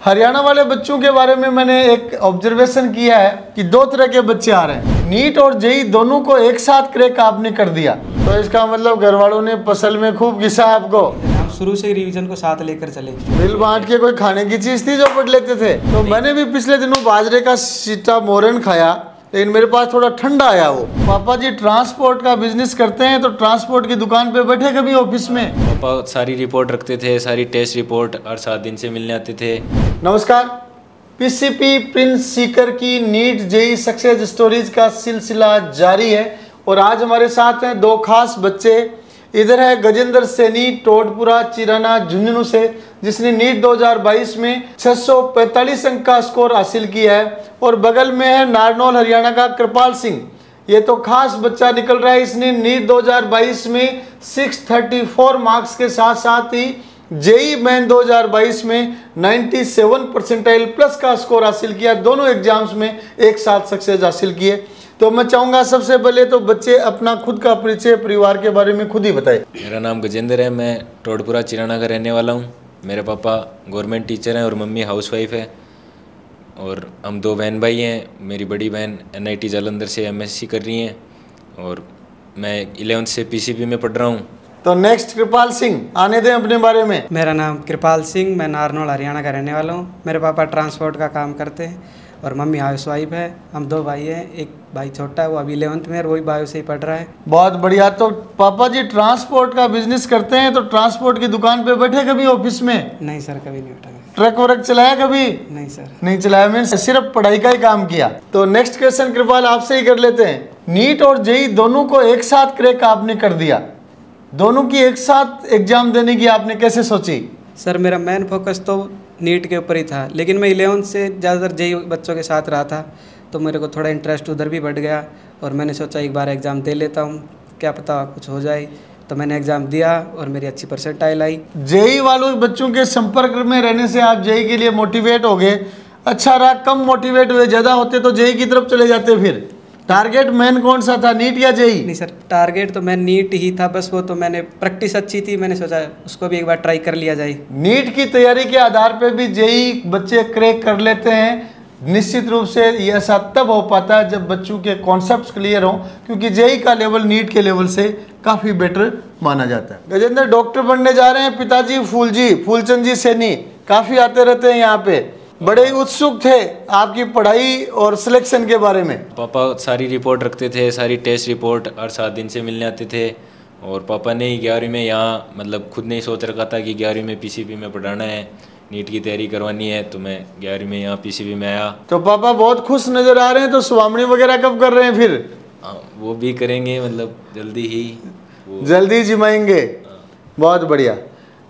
हरियाणा वाले बच्चों के बारे में मैंने एक ऑब्जर्वेशन किया है कि दो तरह के बच्चे आ रहे हैं, नीट और जेई दोनों को एक साथ क्रैक आपने कर दिया, तो इसका मतलब घर वालों ने फसल में खूब घिसा आपको। हम शुरू से ही रिवीजन को साथ लेकर चले। मिल बांट के कोई खाने की चीज थी जो पढ़ लेते थे? तो मैंने भी पिछले दिनों बाजरे का सीटा मोरन खाया, लेकिन मेरे पास थोड़ा ठंडा आया। वो पापा जी ट्रांसपोर्ट का बिजनेस करते हैं, तो ट्रांसपोर्ट की दुकान पे बैठे कभी ऑफिस में? पापा सारी रिपोर्ट रखते थे, सारी टेस्ट रिपोर्ट, और 7 दिन से मिलने आते थे। नमस्कार, पीसीपी प्रिंस सीकर की नीट जेई सक्सेस स्टोरीज का सिलसिला जारी है और आज हमारे साथ हैं दो खास बच्चे। इधर है गजेंद्र सैनी टोडपुरा चिराना झुंझुनू से, जिसने नीट 2022 में 645 अंक का स्कोर हासिल किया है, और बगल में है नारनौल हरियाणा का कृपाल सिंह। ये तो खास बच्चा निकल रहा है, इसने नीट 2022 में 634 मार्क्स के साथ साथ ही जेई मेन 2022 में 97 परसेंटाइल प्लस का स्कोर हासिल किया। दोनों एग्जाम्स में एक साथ सक्सेस हासिल किए। तो मैं चाहूँगा सबसे पहले तो बच्चे अपना खुद का परिचय परिवार के बारे में खुद ही बताएं। मेरा नाम गजेंद्र है, मैं टोडपुरा चिराना का रहने वाला हूँ। मेरे पापा गवर्नमेंट टीचर हैं और मम्मी हाउसवाइफ है, और हम 2 बहन भाई हैं। मेरी बड़ी बहन NIT जालंधर से MSc कर रही हैं, और मैं 11th से PCB में पढ़ रहा हूँ। तो नेक्स्ट कृपाल सिंह, आने दें अपने बारे में। मेरा नाम कृपाल सिंह, मैं नारनौल हरियाणा का रहने वाला हूँ। मेरे पापा ट्रांसपोर्ट का काम करते हैं और मम्मी हाउसवाइफ है। हम 2 भाई हैं, एक भाई छोटा है, वो अभी 11th में है और वही बायो से ही पढ़ रहा है। बहुत बढ़िया। तो पापा जी ट्रांसपोर्ट का बिजनेस करते हैं, तो ट्रांसपोर्ट की दुकान पे बैठे कभी ऑफिस में? नहीं सर, कभी नहीं उठा। ट्रक वरक चलाया कभी? नहीं सर। नहीं चलाया, मैंने सिर्फ पढ़ाई का ही काम किया। तो नेक्स्ट क्वेश्चन कृपाल आपसे ही कर लेते हैं। नीट और जेई दोनों को एक साथ क्रैक आपने कर दिया, दोनों की एक साथ एग्जाम देने की आपने कैसे सोची? सर मेरा मेन फोकस तो नीट के ऊपर ही था, लेकिन मैं 11th से ज़्यादातर जेई बच्चों के साथ रहा था, तो मेरे को थोड़ा इंटरेस्ट उधर भी बढ़ गया और मैंने सोचा एक बार एग्ज़ाम दे लेता हूँ, क्या पता कुछ हो जाए। तो मैंने एग्ज़ाम दिया और मेरी अच्छी परसेंटाइल आई। जेई वालों बच्चों के संपर्क में रहने से आप जेई के लिए मोटिवेट हो गए, अच्छा रहा। कम मोटिवेट हुए, ज़्यादा होते तो जेई की तरफ चले जाते। फिर टारगेट मेन कौन सा था, नीट या जेई? नहीं सर, टारगेट तो मैं नीट ही था, बस वो तो मैंने प्रैक्टिस अच्छी थी, मैंने सोचा उसको भी एक बार ट्राई कर लिया जाए। नीट की तैयारी के आधार पे भी जेई बच्चे क्रैक कर लेते हैं। निश्चित रूप से ये ऐसा तब हो पाता है जब बच्चों के कॉन्सेप्ट्स क्लियर हों, क्योंकि जेई का लेवल नीट के लेवल से काफ़ी बेटर माना जाता है। गजेंद्र डॉक्टर बनने जा रहे हैं, पिताजी फूलचंद जी सैनी काफ़ी आते रहते हैं यहाँ पे, बड़े उत्सुक थे आपकी पढ़ाई और सिलेक्शन के बारे में। पापा सारी रिपोर्ट रखते थे, सारी टेस्ट रिपोर्ट, और 7 दिन से मिलने आते थे। और पापा ने 11वीं में यहाँ मतलब खुद ने ही सोच रखा था कि 11वीं में PCB में पढ़ाना है, नीट की तैयारी करवानी है, तो मैं 11वीं में यहाँ PCB में आया। तो पापा बहुत खुश नज़र आ रहे हैं, तो स्वामणी वगैरह कब कर रहे हैं फिर? वो भी करेंगे, मतलब जल्दी ही, जल्दी जिमाएंगे। बहुत बढ़िया।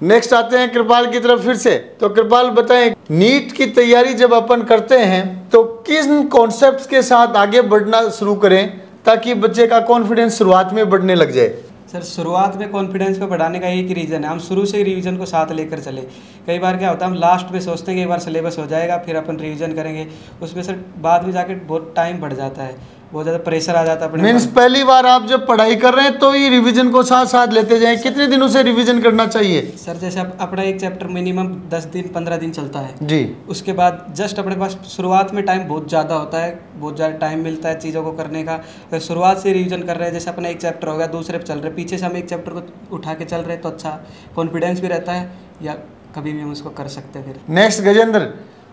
नेक्स्ट आते हैं कृपाल की तरफ फिर से। तो कृपाल बताएं, नीट की तैयारी जब अपन करते हैं तो किन कॉन्सेप्ट्स के साथ आगे बढ़ना शुरू करें ताकि बच्चे का कॉन्फिडेंस शुरुआत में बढ़ने लग जाए? सर शुरुआत में कॉन्फिडेंस को बढ़ाने का एक ही रीज़न है, हम शुरू से ही रिवीजन को साथ लेकर चले। कई बार क्या होता है, हम लास्ट में सोचते हैं कि एक बार सिलेबस हो जाएगा फिर अपन रिवीजन करेंगे, उसमें सर बाद में जाके बहुत टाइम बढ़ जाता है, बहुत ज़्यादा प्रेशर आ जाता है अपने। मीन्स पहली बार आप जब पढ़ाई कर रहे हैं तो ही रिवीजन को साथ साथ लेते जाएं। कितने दिनों से रिवीजन करना चाहिए? सर जैसे अपना एक चैप्टर मिनिमम 10 दिन 15 दिन चलता है जी, उसके बाद जस्ट अपने पास शुरुआत में टाइम बहुत ज़्यादा होता है, बहुत ज़्यादा टाइम मिलता है चीज़ों को करने का। अगर शुरुआत से रिवीजन कर रहे हैं, जैसे अपना एक चैप्टर हो गया, दूसरे पे चल रहे, पीछे से हम एक चैप्टर को उठा के चल रहे, तो अच्छा कॉन्फिडेंस भी रहता है, या कभी भी हम उसको कर सकते हैं। फिर नेक्स्ट गजेंद्र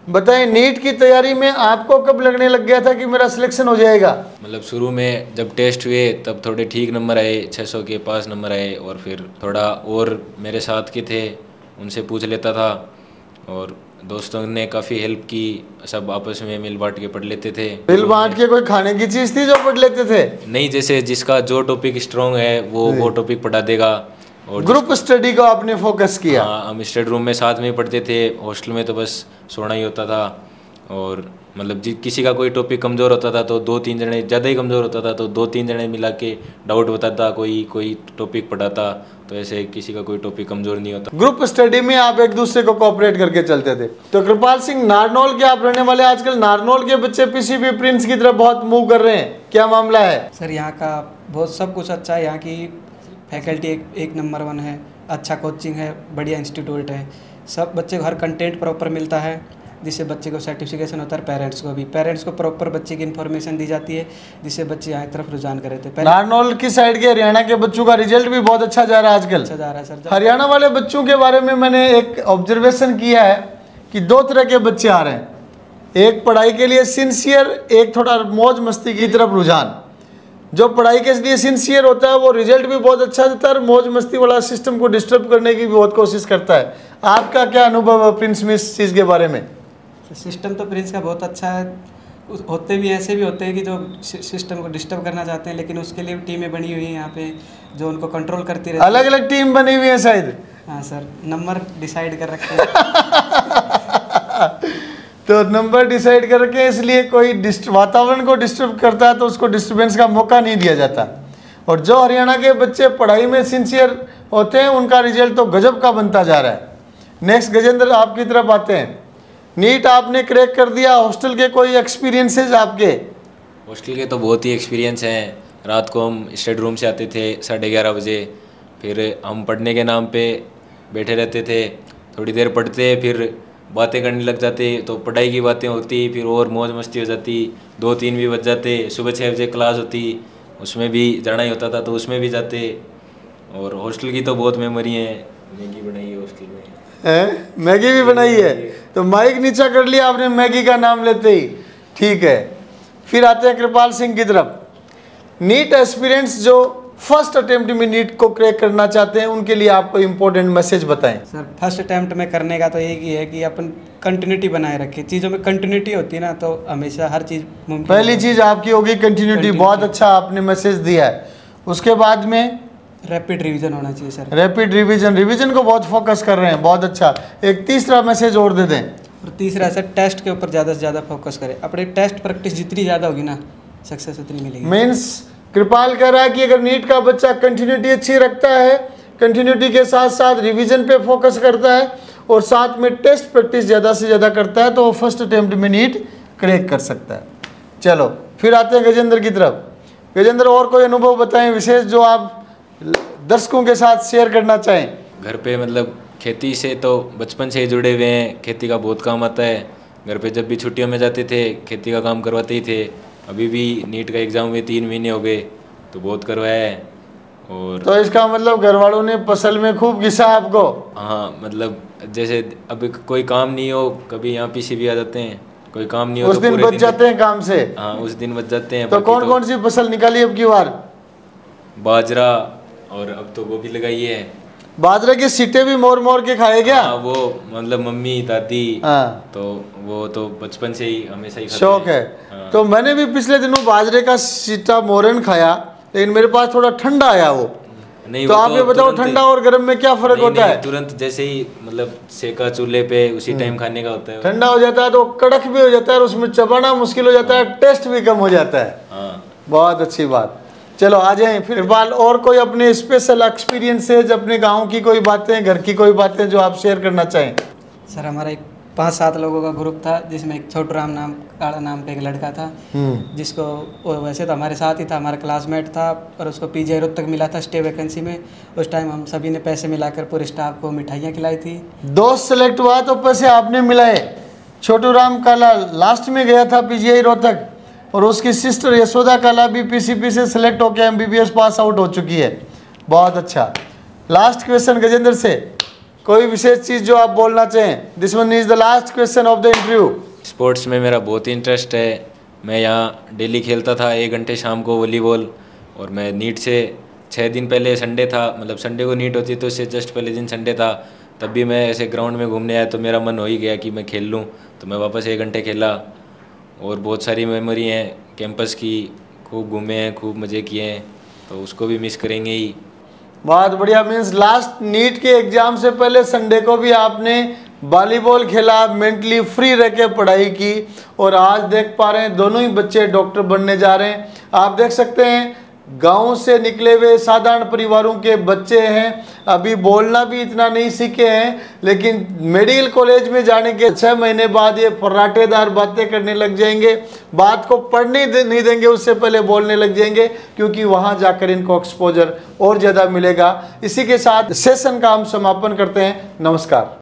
बताएं, नीट की तैयारी में आपको कब लगने लग गया था कि मेरा सिलेक्शन हो जाएगा? मतलब शुरू में जब टेस्ट हुए तब थोड़े ठीक नंबर आए, 600 के पास नंबर आए, और फिर थोड़ा और मेरे साथ के थे उनसे पूछ लेता था, और दोस्तों ने काफ़ी हेल्प की, सब आपस में मिल बांट के पढ़ लेते थे। मिल बांट के कोई खाने की चीज़ थी जो पढ़ लेते थे? नहीं, जैसे जिसका जो टॉपिक स्ट्रॉन्ग है वो टॉपिक पढ़ा देगा। और ग्रुप स्टडी को आपने फोकस किया? हाँ, हम स्टडी रूम में साथ में ही पढ़ते थे, हॉस्टल में तो बस सोना ही होता था। और मतलब किसी का कोई टॉपिक कमज़ोर होता था तो 2-3 जने, ज़्यादा ही कमज़ोर होता था तो 2-3 जने मिला के डाउट बताता, कोई टॉपिक पढ़ाता, तो ऐसे किसी का कोई टॉपिक कमज़ोर नहीं होता। ग्रुप स्टडी में आप एक दूसरे को कोऑपरेट करके चलते थे। तो कृपाल सिंह, नारनौल के आप रहने वाले, आजकल नारनौल के बच्चे PCB प्रिंस की तरफ बहुत मूव कर रहे हैं, क्या मामला है? सर यहाँ का बहुत सब कुछ अच्छा है, यहाँ की फैकल्टी एक नंबर 1 है, अच्छा कोचिंग है, बढ़िया इंस्टीट्यूट है, सब बच्चे को हर कंटेंट प्रॉपर मिलता है, जिससे बच्चे को सर्टिफिकेशन होता है, पेरेंट्स को प्रॉपर बच्चे की इन्फॉर्मेशन दी जाती है, जिससे बच्चे यहाँ की तरफ रुझान करे थे। नारनौल की साइड के हरियाणा के बच्चों का रिजल्ट भी बहुत अच्छा जा रहा है आजकल। अच्छा जा रहा है सर। हरियाणा वाले बच्चों के बारे में मैंने एक ऑब्जर्वेशन किया है कि 2 तरह के बच्चे आ रहे हैं, एक पढ़ाई के लिए सिंसियर, एक थोड़ा मौज मस्ती की तरफ रुझान। जो पढ़ाई के लिए सिंसियर होता है वो रिजल्ट भी बहुत अच्छा देता है और मौज मस्ती वाला सिस्टम को डिस्टर्ब करने की भी बहुत कोशिश करता है। आपका क्या अनुभव है प्रिंस में इस चीज़ के बारे में? सिस्टम तो प्रिंस का बहुत अच्छा है, होते भी ऐसे भी होते हैं कि जो सिस्टम को डिस्टर्ब करना चाहते हैं, लेकिन उसके लिए टीमें बनी हुई हैं यहाँ पे जो उनको कंट्रोल करती रहती है। अलग अलग टीम बनी हुई है शायद? हाँ सर, नंबर डिसाइड कर रखे हैं। तो नंबर डिसाइड करके इसलिए कोई वातावरण को डिस्टर्ब करता है तो उसको डिस्टर्बेंस का मौका नहीं दिया जाता। और जो हरियाणा के बच्चे पढ़ाई में सिंसियर होते हैं उनका रिजल्ट तो गजब का बनता जा रहा है। नेक्स्ट गजेंद्र आपकी तरफ आते हैं। नीट आपने क्रैक कर दिया, हॉस्टल के कोई एक्सपीरियंसेस आपके? हॉस्टल के तो बहुत ही एक्सपीरियंस हैं। रात को हम स्टडी रूम से आते थे 11:30 बजे, फिर हम पढ़ने के नाम पे बैठे रहते थे, थोड़ी देर पढ़ते फिर बातें करने लग जाते, तो पढ़ाई की बातें होती, फिर और मौज मस्ती हो जाती, 2-3 भी बज जाते। सुबह 6 बजे क्लास होती, उसमें भी जाना ही होता था तो उसमें भी जाते। और हॉस्टल की तो बहुत मेमोरी है, मैगी बनाई है हॉस्टल में। मैगी भी बनाई है? तो माइक नीचा कर लिया आपने मैगी का नाम लेते ही, ठीक है। फिर आते हैं कृपाल सिंह की तरफ। नीट एस्पिरेंट्स जो फर्स्ट अटेम्प्ट में नीट को क्रैक करना चाहते हैं उनके लिए आपको इम्पोर्टेंट मैसेज बताएं। सर फर्स्ट अटेम्प्ट में करने का तो यही है कि अपन कंटिन्यूटी बनाए रखें, चीज़ों में कंटिन्यूटी होती है ना तो हमेशा हर चीज़ मुमकिन। पहली चीज़ आपकी होगी कंटिन्यूटी, बहुत अच्छा आपने मैसेज दिया है। उसके बाद में रैपिड रिवीजन होना चाहिए सर। रैपिड रिवीजन को बहुत फोकस कर रहे हैं, बहुत अच्छा। एक तीसरा मैसेज और दे दें। और तीसरा सर टेस्ट के ऊपर ज़्यादा से ज़्यादा फोकस करें, अपने टेस्ट प्रैक्टिस जितनी ज़्यादा होगी ना सक्सेस उतनी मिलेगी। मीन्स कृपाल कह रहा है कि अगर नीट का बच्चा कंटिन्यूटी अच्छी रखता है, कंटिन्यूटी के साथ साथ रिवीजन पे फोकस करता है और साथ में टेस्ट प्रैक्टिस ज़्यादा से ज़्यादा करता है तो वो फर्स्ट अटेम्प्ट में नीट क्रैक कर सकता है। चलो फिर आते हैं गजेंद्र की तरफ। गजेंद्र और कोई अनुभव बताएं विशेष जो आप दर्शकों के साथ शेयर करना चाहें। घर पे मतलब खेती से तो बचपन से ही जुड़े हुए हैं, खेती का बहुत काम आता है। घर पे जब भी छुट्टियों में जाते थे खेती का काम करवाते ही थे। अभी भी नीट का एग्ज़ाम में 3 महीने हो गए तो बहुत करवाया है। और तो इसका मतलब घर वालों ने फसल में खूब घिसा आपको? हाँ, मतलब जैसे अभी कोई काम नहीं हो, कभी यहाँ पीसीबी आ जाते हैं, कोई काम नहीं हो उस तो दिन बच जाते हैं काम से। हाँ, उस दिन बच जाते हैं। तो कौन कौन सी फसल निकाली अब की बार? बाजरा और अब तो गोभी लगाई है। बाजरे की सीटें भी मोर मोर के खाए क्या? हाँ, वो मतलब मम्मी दादी, हाँ, तो वो तो बचपन से ही हमेशा ही शौक है। हाँ। तो मैंने भी पिछले दिनों बाजरे का सीटा मोरन खाया, लेकिन मेरे पास थोड़ा ठंडा आया वो। नहीं, तो आप ये बताओ ठंडा और गर्म में क्या फर्क होता है? तुरंत जैसे ही मतलब सेका चूल्हे पे उसी टाइम खाने का होता है। ठंडा हो जाता है तो कड़क भी हो जाता है और उसमें चबाना मुश्किल हो जाता है, टेस्ट भी कम हो जाता है। हाँ, बहुत अच्छी बात। चलो आ जाएं फिर बाल, और कोई अपने स्पेशल एक्सपीरियंसेस, अपने गांव की कोई बातें, घर की कोई बातें जो आप शेयर करना चाहें। सर हमारा एक 5-7 लोगों का ग्रुप था जिसमें एक छोटू राम नाम काला नाम पे एक लड़का था, जिसको वो वैसे तो हमारे साथ ही था, हमारा क्लासमेट था, और उसको पीजीआई रोहतक मिला था स्टे वैकेंसी में। उस टाइम हम सभी ने पैसे मिलाकर पूरे स्टाफ को मिठाइयाँ खिलाई थी। दोस्त सेलेक्ट हुआ तो पैसे आपने मिलाए। छोटू राम काला लास्ट में गया था पीजीआई रोहतक और उसकी सिस्टर यशोदा काला भी पीसीपी से सिलेक्ट होकर एमबीबीएस पास आउट हो चुकी है। बहुत अच्छा। लास्ट क्वेश्चन गजेंद्र से, कोई विशेष चीज़ जो आप बोलना चाहें? This one is the last question of the interview. Sports में मेरा बहुत इंटरेस्ट है। मैं यहाँ डेली खेलता था 1 घंटे शाम को वॉलीबॉल, और मैं नीट से 6 दिन पहले संडे था, मतलब संडे को नीट होती है तो उससे जस्ट पहले दिन संडे था, तब भी मैं ऐसे ग्राउंड में घूमने आया तो मेरा मन हो ही गया कि मैं खेल लूँ, तो मैं वापस 1 घंटे खेला। और बहुत सारी मेमोरी हैं कैंपस की, खूब घूमे हैं, खूब मज़े किए हैं, तो उसको भी मिस करेंगे ही। बहुत बढ़िया। मीन्स लास्ट नीट के एग्जाम से पहले संडे को भी आपने वॉलीबॉल खेला, मेंटली फ्री रह के पढ़ाई की, और आज देख पा रहे हैं दोनों ही बच्चे डॉक्टर बनने जा रहे हैं। आप देख सकते हैं गांव से निकले हुए साधारण परिवारों के बच्चे हैं, अभी बोलना भी इतना नहीं सीखे हैं, लेकिन मेडिकल कॉलेज में जाने के 6 महीने बाद ये फर्राटेदार बातें करने लग जाएंगे, बात को पढ़ने नहीं देंगे, उससे पहले बोलने लग जाएंगे, क्योंकि वहां जाकर इनको एक्सपोजर और ज़्यादा मिलेगा। इसी के साथ सेशन का हम समापन करते हैं। नमस्कार।